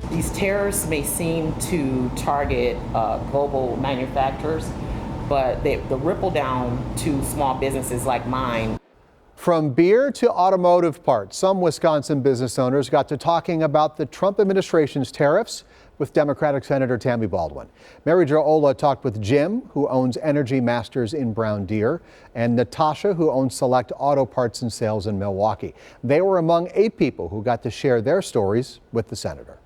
These tariffs may seem to target global manufacturers, but the ripple down to small businesses like mine. From beer to automotive parts, some Wisconsin business owners got to talking about the Trump administration's tariffs with Democratic Senator Tammy Baldwin. Mary Jo Ola talked with Jim, who owns Energy Masters in Brown Deer, and Natasha, who owns Select Auto Parts and Sales in Milwaukee. They were among 8 people who got to share their stories with the senator.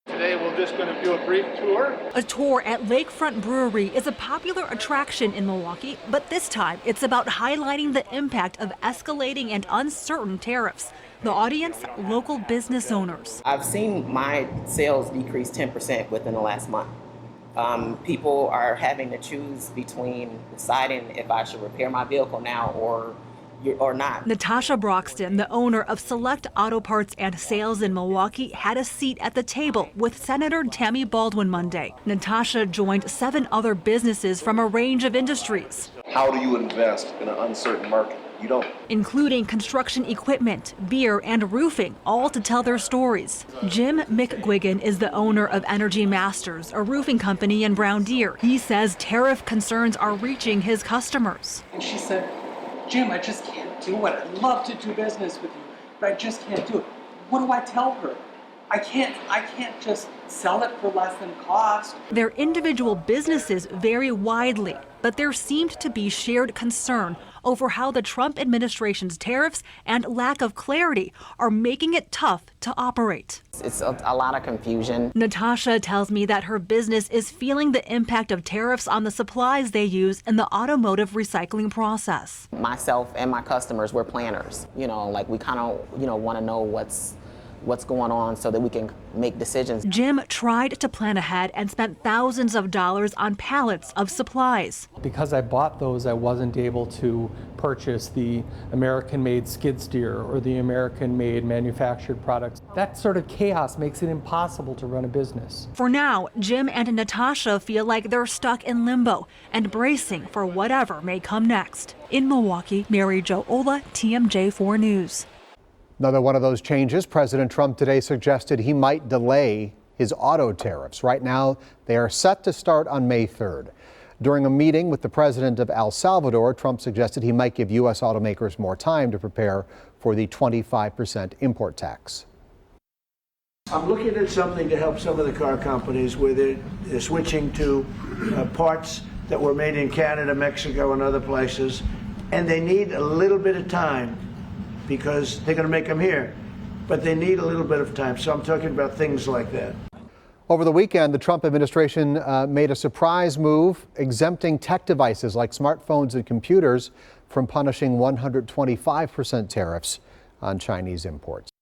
Today we're just going to do a brief tour. A tour at Lakefront Brewery is a popular attraction in Milwaukee, but this time it's about highlighting the impact of escalating and uncertain tariffs. The audience, local business owners. I've seen my sales decrease 10% within the last month. People are having to choose between deciding if I should repair my vehicle now or not. Natasha Broxton, the owner of Select Auto Parts and Sales in Milwaukee, had a seat at the table with Senator Tammy Baldwin Monday. Natasha joined 7 other businesses from a range of industries. How do you invest in an uncertain market? You don't. Including construction equipment, beer, and roofing, all to tell their stories. Jim McGuigan is the owner of Energy Masters, a roofing company in Brown Deer. He says tariff concerns are reaching his customers. And she said, Jim, I just can't do it. I'd love to do business with you, but I just can't do it. What do I tell her? I can't just sell it for less than cost. Their individual businesses vary widely, but there seemed to be shared concern over how the Trump administration's tariffs and lack of clarity are making it tough to operate. It's a lot of confusion. Natasha tells me that her business is feeling the impact of tariffs on the supplies they use in the automotive recycling process. Myself and my customers, we're planners. Like we kind of, want to know what's going on so that we can make decisions. Jim tried to plan ahead and spent thousands of dollars on pallets of supplies. Because I bought those, I wasn't able to purchase the American-made skid steer or the American-made manufactured products. That sort of chaos makes it impossible to run a business. For now, Jim and Natasha feel like they're stuck in limbo and bracing for whatever may come next. In Milwaukee, Mary Jo Ola, TMJ4 News. Another one of those changes. President Trump today suggested he might delay his auto tariffs. Right now, they are set to start on May 3rd. During a meeting with the president of El Salvador, Trump suggested he might give U.S. automakers more time to prepare for the 25% import tax. I'm looking at something to help some of the car companies where they're switching to parts that were made in Canada, Mexico, and other places, and they need a little bit of time because they're going to make them here, but they need a little bit of time. So I'm talking about things like that. Over the weekend, the Trump administration made a surprise move, exempting tech devices like smartphones and computers from punishing 125% tariffs on Chinese imports.